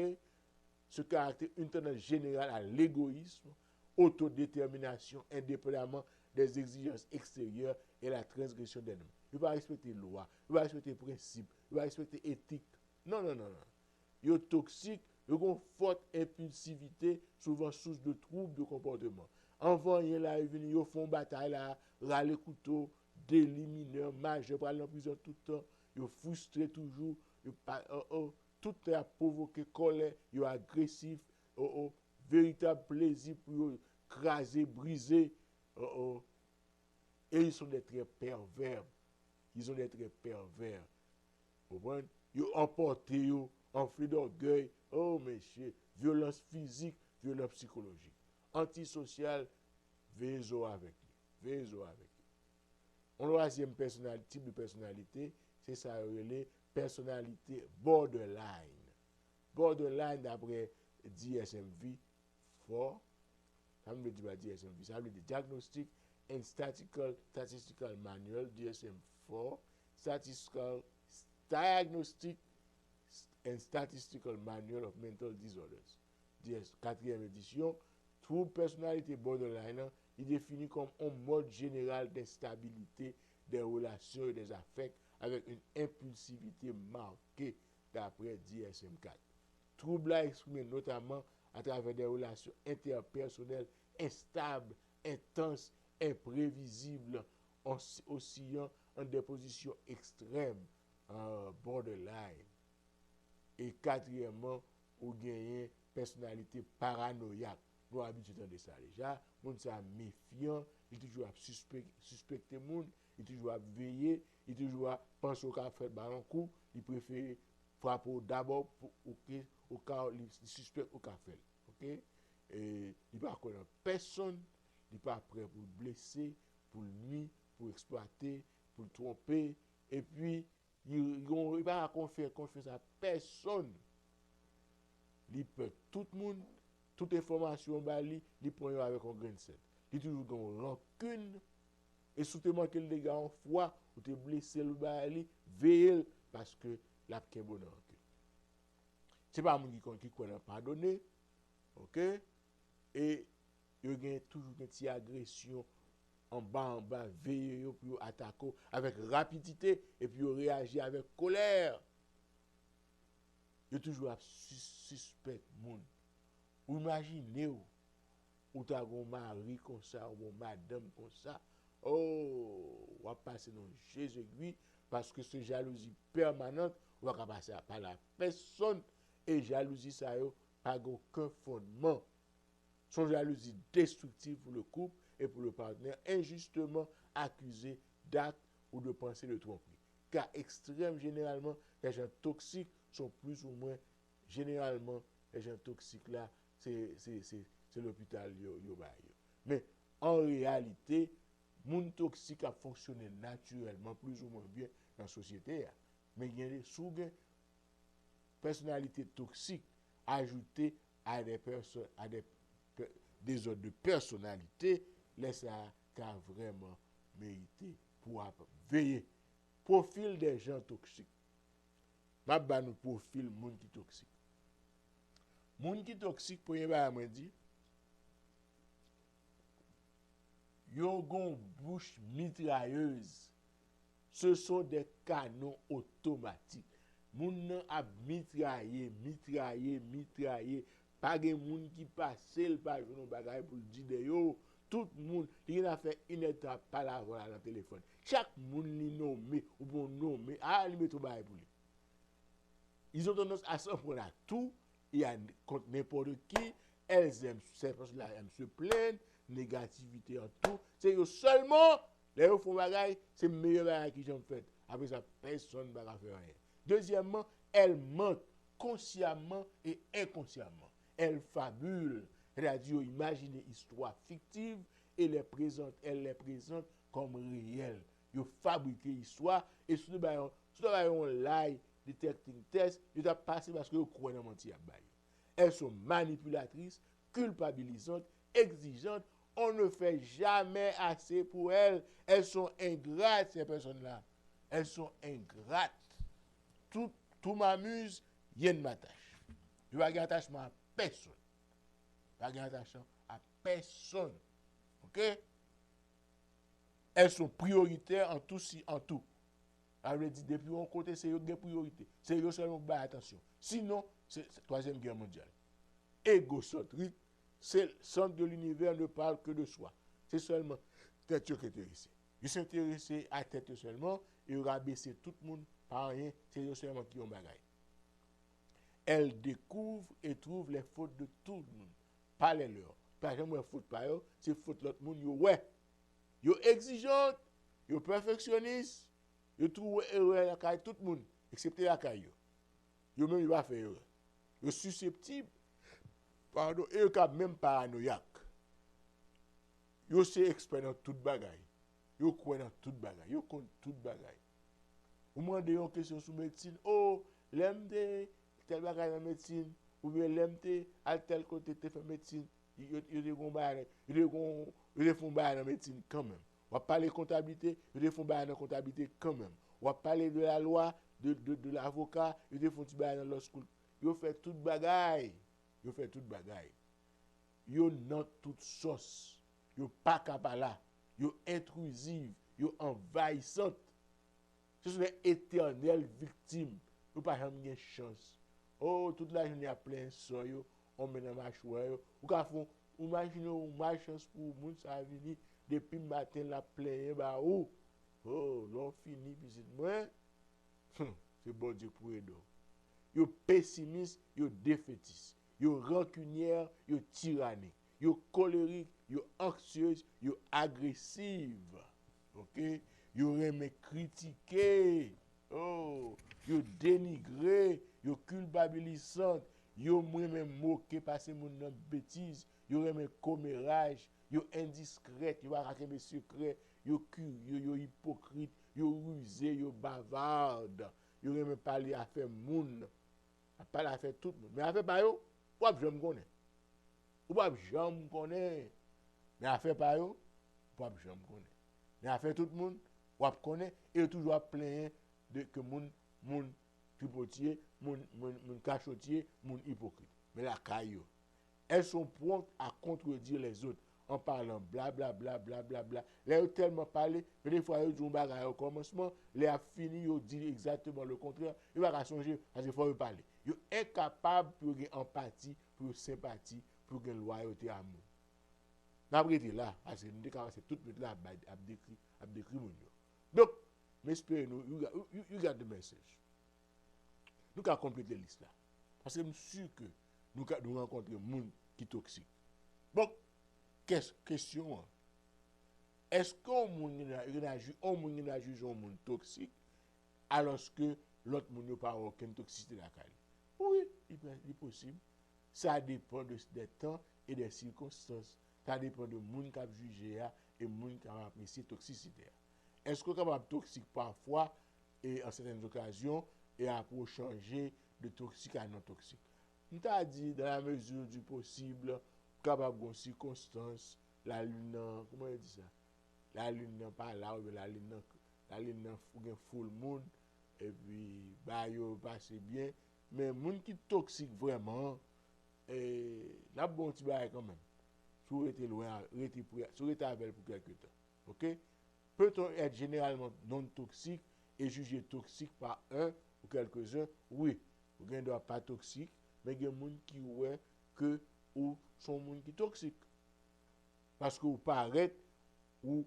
Ce caractère une tendance générale à l'égoïsme, autodétermination, indépendamment des exigences extérieures et la transgression des normes. Il va respecter la loi, il va respecter les principes, il va respecter l'éthique. Non. Il est toxique, il a une forte impulsivité, souvent source de troubles de comportement. Enfant, il là, ils font bataille là, râler couteau, délit mineur, majeur, pour aller en prison tout le temps, ils sont frustrés toujours, tout a provoqué colère, ils sont agressifs, véritable plaisir pour craser, briser. Et ils sont des traits pervers. Ils ont des traits pervers. Vous comprenez? Ils ont emporté, enflé d'orgueil. Oh, monsieur, violence physique, violence psychologique. Antisocial, veillez avec lui. Veillez avec lui. Un troisième type de personnalité, c'est ça, les personnalités borderline. Borderline, d'après DSM-4, ça me dit pas DSM-4, ça veut dire Diagnostic and Statistical Manual, DSM-4, Diagnostic and Statistical Manual of Mental Disorders. Quatrième édition, trouble personnalité borderline, il définit comme un mode général d'instabilité des relations et des affects avec une impulsivité marquée d'après DSM-4. Trouble là exprimé notamment à travers des relations interpersonnelles instables, intenses, imprévisibles, oscillant en des positions extrêmes, borderline. Et quatrièmement, ou gagner personnalité paranoïaque. Nous avons habitué de ça déjà. Nous sommes méfiants, il toujours à suspecter le monde, il toujours à veiller, il toujours à penser au cas fait un coup, il préfère frapper d'abord au cas où il suspecte au cas fait. OK? Et il ne va pas connaître personne, il n'est pas prêt pour le blesser, pour le nuire, pour exploiter, pour le tromper, et puis il ne va pas faire confiance à personne. Il peut tout le monde, toute information, il prend avec un grain de sel. Il toujours une rancune, et si tu manques le dégât en foi, ou tu es blessé, veille parce que la est bonne rancune. Ce n'est pas un monde qui connaît pardonner, ok? Et il y a toujours une petite agression en bas, veille pour attaquer avec rapidité, et puis réagir avec colère. Il y a toujours un suspect monde. Ou imaginez, ou tu as un mari comme ça, ou une madame comme ça. Oh, on va passer dans Jésus-Christ, parce que cette jalousie permanente, on va passer par la personne, et jalousie, ça n'a pas aucun fondement. Son jalousie destructive pour le couple et pour le partenaire, injustement accusé d'actes ou de pensées de tromperie. Car extrême, généralement, les gens toxiques sont plus ou moins, généralement, les gens toxiques là, c'est l'hôpital. Mais en réalité, le monde toxique a fonctionné naturellement, plus ou moins bien dans la société. Mais il y a des personnalités toxiques ajoutées à des personnes, à des ordres de personnalité, laisse ça qu'a vraiment mérité pour veiller. Profil des gens toxiques. Ma ba nous profil moun qui toxique. Moun qui toxique pour y dit yo gon bouche mitrailleuse. Ce sont des canons automatiques. Moun nan a mitrailler. Pas de moun qui passe le pas journée bagaille pour dire de yo. Tout le monde, il a fait une étape par la voix dans le téléphone. Chaque monde li nommé ou bon nommé, il met tout bail pour lui. Ils ont tendance à s'en prendre à tout, il y a contre n'importe qui, elles aiment, ces personnes-là aiment se plaindre, négativité en tout. C'est seulement, les font bagaille, c'est le meilleur bagaille qu'ils ont fait. Après ça, personne ne va faire rien. Deuxièmement, elles mentent consciemment et inconsciemment. Elles fabulent. C'est-à-dire, imaginez histoire fictive et elle les présente comme réelles. Ils fabriquent l'histoire et si nous avons un lie detecting test, ils ont passé parce que vous croyez dans mentir. Elles sont manipulatrices, culpabilisantes, exigeantes. On ne fait jamais assez pour elles. Elles sont ingrates, ces personnes-là. Elles sont ingrates. Tout m'amuse, il y a une attache. Je ne vais pas attachement à personne. Pas d'attention à personne. OK? Elles sont prioritaires en tout. Alors, dit, depuis un côté, c'est eux qui ont priorité. C'est eux seulement qui ont attention. Sinon, c'est la Troisième Guerre mondiale. Égocentrique, c'est le centre de l'univers ne parle que de soi. C'est seulement tête qui est intéressée. Ils sont intéressés à tête seulement et ils rabaisser tout le monde par rien. C'est eux seulement qui ont bagaille. Elles découvrent et trouvent les fautes de tout le monde. parler leur. Par exemple, faute pas yo, c'est faute l'autre monde yo ouais. Yo exigeant, yo perfectionniste, yo trouve erreur la caille tout le monde, excepté la caille yo. Yo même yo pas faire erreur. Yo susceptible, pardon, et yo même paranoïaque. Yo c'est expert dans toute bagaille. Yo croit dans toute bagaille, yo compte toute bagaille. Ou demandez une question sur médecine, oh, l'MD, tel bagaille dans médecine, ou bien l'MD, à tel côté te fait médecine, yo font bail dans médecine quand même. On va parler comptabilité, yo font bail dans comptabilité quand même. On va parler de la loi, de l'avocat, yo font bail dans law school. Yo fait toute bagaille. Yo fait toute bagaille. Yo dans toute sauce. Yo pas capable là. Yo intrusive, yo envahissante. Ce sont les éternelles victimes. Nous pas jamais de chance. Oh, toute la journée à plein sang, on met dans ma choix. Ou qu'à fond, imaginez une chance pour le monde, ça a venu depuis le matin, la plein, bah où? Oh, l'on finit, puis moi, c'est bon Dieu pour aider. Yo pessimiste, yo défaitiste. Yo rancunière, yo tyrannique. Yo colérique, yo anxieuse, yo agressive. OK? Yo aime critiquer. Oh, yo dénigrer, yo culpabilisante, yo même moquer passer mon nom bêtise, yo aime commérage, yo indiscrète, yo raconter mes secrets, yo curieux, yo hypocrite, yo rusé, yo bavarde, yo aime parler à faire moun, parler à faire tout monde. Mais affaire pas yo, ou j'aime connaît. Ou j'aime connaît. Mais affaire pas yo, ou j'aime connaît. Mais affaire tout le monde, ou connaît et toujours plein de que moun tripotier, moun cachotier, moun hypocrite. Mais la caillou, elles sont promptes à contredire les autres en parlant bla bla bla bla bla bla. Là, ils tellement parlé, mais des fois, ils ont bagage au commencement, les a fini, ils disent exactement le contraire. Ils vont songer parce qu'il faut parler. Ils sont incapables pour avoir empathie, pour sympathie, pour avoir loyauté à nous. N'abrité là, parce que nous déclarons c'est tout là à décrire mon. Donc, m'espérez nous, you got the message. Nous allons compléter la liste là. Parce que je suis sûr que nous rencontrons des gens qui sont toxiques. Bon, question. Est-ce qu'on a jugé un monde toxique alors que l'autre monde n'a pas aucune toxicité dans la caille? Oui, il est possible. Ça dépend des temps et des circonstances. Ça dépend de monde qui a jugé et monde qui a apprécié la toxicité. Est-ce qu'on est capable de toxique parfois et en certaines occasions et pour changer de toxique à non toxique? On t'a dit dans la mesure du possible, capable de circonstances, la lune, comment on dit ça? La lune n'est pas là, ou la lune n'est full moon, et puis bah yo passe bien, mais monde qui toxique vraiment, n'a bon petit bail quand même. Sous été loin, sous été avec pour quelque temps. OK? Peut-on être généralement non toxique et jugé toxique par un ou quelques-uns? Oui. Vous ne doit pas toxique, mais il y a des gens qui ouais que ou sont gens qui toxiques. Parce que vous paraît ou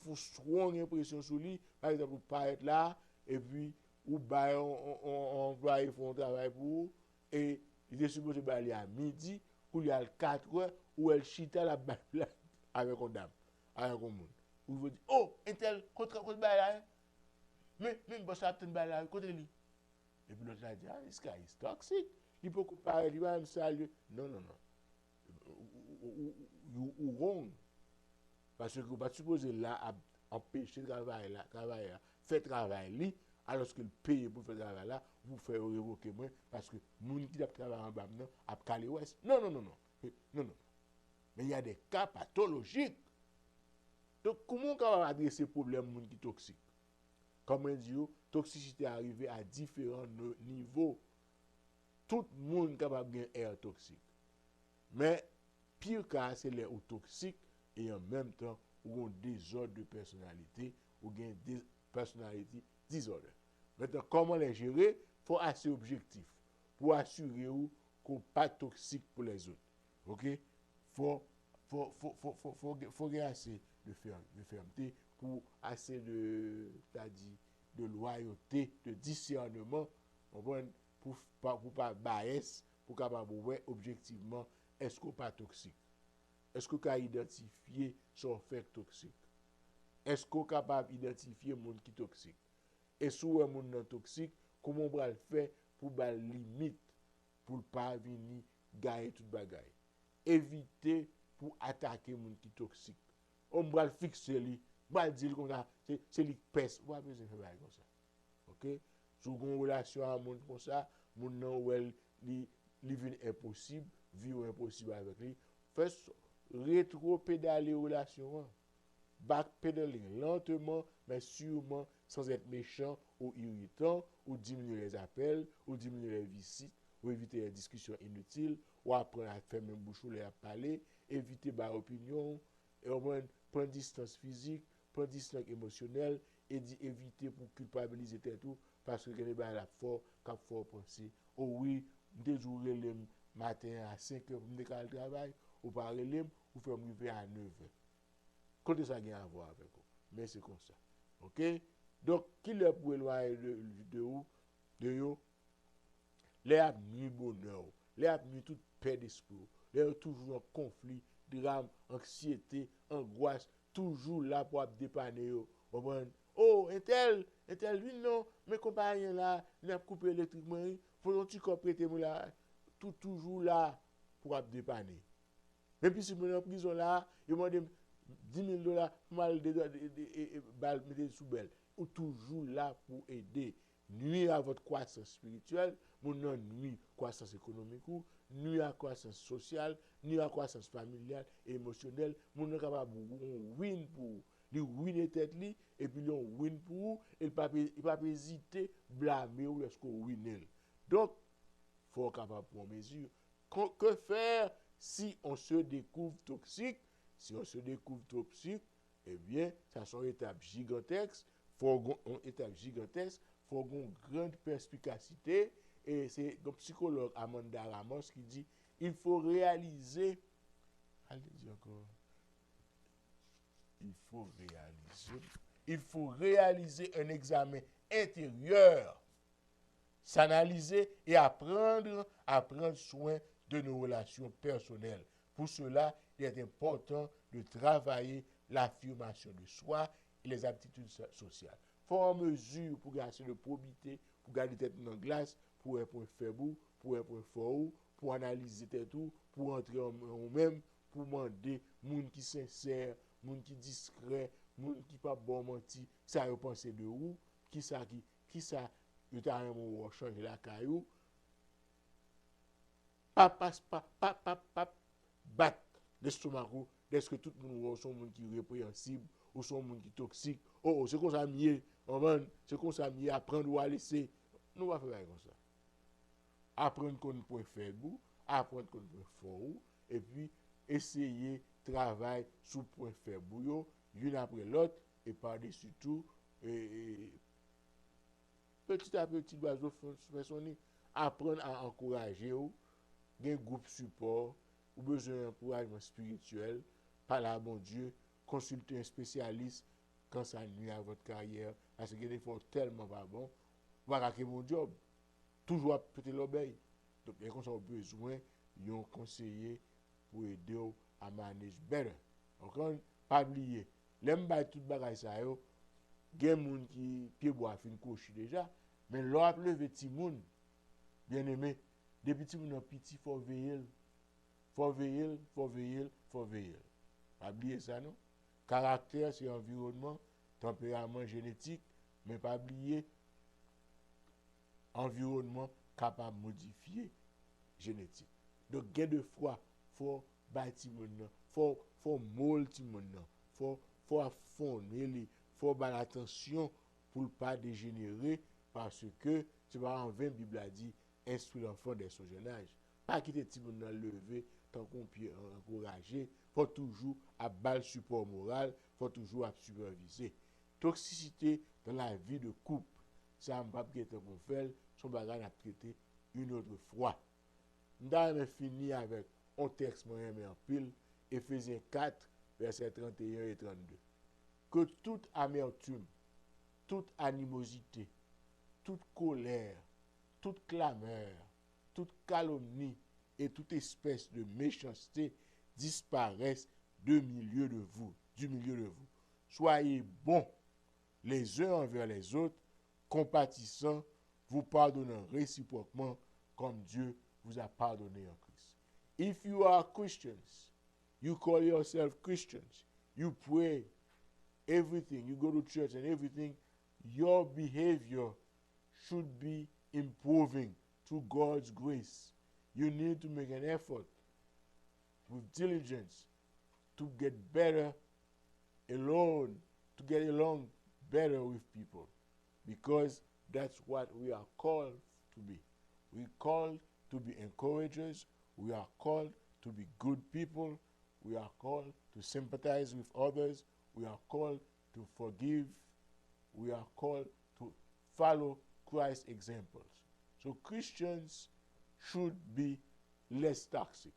font strong impression sur lui, par exemple, vous paraît là et puis ou bah on employé font travail pour vous, et il est supposé aller à midi ou il y a 4 heures où elle chita la balle avec une dame, avec un monde. Où vous dites, oh, un tel, contre balle, mais boss a une balle, contre lui. Et puis l'autre a dit, ah, this guy is toxic. Il peut comparer, il va me saluer. Non. You wrong. Parce que vous ne supposez là empêcher le travail là, faire travail là, alors que le paye pour faire travail là, vous faites révoquer moi, parce que les gens qui travaillent en bas, a calé ouest. Non. Mais il y a des cas pathologiques. Donc, comment on va adresser le problème de gens qui sont toxiques? Comme on dit, toxicité arrive à différents niveaux. Tout le monde est capable de air toxique. Mais, pire cas, c'est les toxiques et en même temps, ou ont des désordre de personnalité, ou des personnalités disorder. Maintenant, comment les gérer? Il faut assez objectif pour assurer qu'on n'est pas toxique pour les autres. OK? Faut assez de fermeté, pour assez de loyauté, de discernement, pour pas bias, pour capable voir objectivement est-ce qu'on pas toxique? Est-ce qu'on peut identifier son fait toxique? Est-ce qu'on est capable d'identifier le monde qui est toxique? Et si on est monde toxique, comment on va le faire pour la limite, pour ne pas venir gagner toute bagaille? Éviter pour attaquer le monde qui est toxique. On va le fixer, on va le dire comme ça, c'est lui qui pèse. On va besoin de faire comme ça. Ok? Si vous avez une relation avec un monde comme ça, mon nom li vient impossible, vivre impossible avec lui. First, rétro-pédaler relation. Backpedaling lentement, mais sûrement, sans être méchant ou irritant, ou diminuer les appels, ou diminuer les visites, ou éviter les discussions inutiles, ou apprendre à faire même bouche ou à parler, éviter ma opinion, et au moins prendre distance physique, prendre distance émotionnelle, et éviter pour culpabiliser tout, parce que les gens la fort, quand fort penser, oh oui, déjouer le matin à 5 heures, pour me travail, ou par relève, ou faire me à 9 heures. Quand ça a à voir avec vous. Mais c'est comme ça. OK? Donc, qui le pour éloigner de vous, de vous, les a mis bonheur, les a mis toute paix d'esprit, les a toujours en conflit, drame, anxiété, angoisse, toujours là pour dépanner. Oh, un tel, lui non, mes compagnons là, il a coupé électriquement, faut un petit prêter là, toujours là pour dépanner. Mais puis si je suis en prison là, il m'a dit $10,000 mal de sous belle, ou toujours là pour aider, nuire à votre croissance spirituelle, mon non nuire croissance économique, nuire à croissance sociale, nuire à croissance familiale et émotionnelle, mon non capable win pour lui win tête li et puis lui win pour il pas hésiter blâmer ou est-ce qu'on win. Donc faut capable prendre mesure. Que faire si on se découvre toxique? Si on se découvre toxique, eh bien, ça sont étapes gigantesques. Faut une étape gigantesque, faut une grande perspicacité. Et c'est le psychologue Amanda Ramos qui dit il faut réaliser. Il faut réaliser un examen intérieur, s'analyser et apprendre à prendre soin de nos relations personnelles. Pour cela, il est important de travailler l'affirmation de soi et les aptitudes sociales. Il faut en mesure pour garder de probité, pour garder tête dans la glace, pour un point faible, pour un point fort, pour analyser tout, pour entrer en même, pour demander monde qui sincère, monde qui discret, monde qui pas bon menti, ça a pensé de où, qui ça, il t'a changer la caillou, battre l'estomac, est-ce que tout le monde sont monde qui répréhensible ou sont monde qui toxique. Oh, c'est comme ça mieux, c'est comme ça mieux apprendre ou à laisser. Nous va faire comme ça. Apprendre qu'on peut faire goût, apprendre qu'on peut fort et puis essayer travailler sous point faible l'une après l'autre et par-dessus tout petit à petit l'oiseau fait son nid. Apprendre à encourager un groupe support ou besoin d'encouragement spirituel par la bon Dieu, consulter un spécialiste quand ça nuit à votre carrière parce que des fois tellement pas bon, voilà que mon job toujours peut-être l'obéir. Donc il y a besoin d'un conseiller pour aider à manager better. Encore pas oublier, l'aime ba tout bagay ça yo, gen moun qui pied bois fin couche déjà, mais l'autre lever ti moun bien aimé, depuis ti moun petit faut veiller. Faut veiller. Pas oublier ça non. Caractère c'est environnement, tempérament génétique, mais pas oublier environnement capable de modifier génétique. Donc gain de fois faut bâtir moun faut mold ti moun faut affonner faut faire attention pour ne pas dégénérer parce que c'est pas en 20 Bible a dit instruire l'enfant dès son jeune âge. Pas quitter ti moun lever tant qu'on pied encourager, faut toujours à balle support moral, faut toujours à superviser. Toxicité dans la vie de couple, ça m'a pas pour faire, son bagage à traiter une autre fois. Nous fini avec un texte moyen en pile, Éphésiens 4, versets 31 et 32. Que toute amertume, toute animosité, toute colère, toute clameur, toute calomnie et toute espèce de méchanceté disparaisse du milieu de vous. Soyez bons les uns envers les autres, compatissants, vous pardonnant réciproquement comme Dieu vous a pardonné en Christ. If you are Christians, you call yourself Christians, you pray, everything, you go to church and everything, your behavior should be improving through God's grace. You need to make an effort with diligence to get better alone, to get along better with people, because that's what we are called to be. We are called to be encouragers. We are called to be good people. We are called to sympathize with others. We are called to forgive. We are called to follow Christ's examples. So Christians should be less toxic.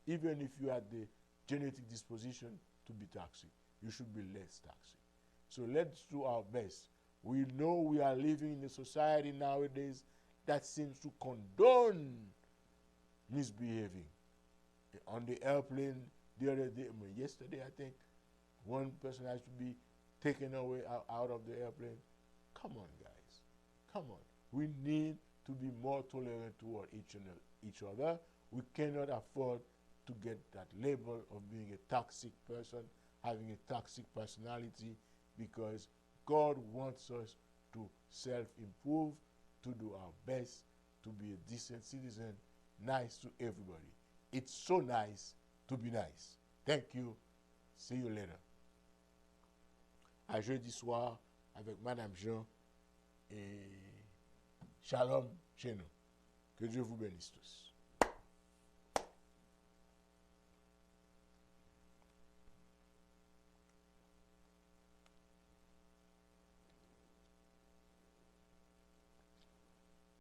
Even if you have the genetic disposition to be toxic, you should be less toxic. So let's do our best. We know we are living in a society nowadays that seems to condone misbehaving. On the airplane the other day, yesterday I think, one person has to be taken away out of the airplane. Come on, guys. Come on. We need to be more tolerant toward each other. We cannot afford to get that label of being a toxic person, having a toxic personality, because God wants us to self-improve, to do our best, to be a decent citizen, nice to everybody. It's so nice to be nice. Thank you. See you later. À jeudi soir avec Madame Jean et Shalom chez nous. Que Dieu vous bénisse tous.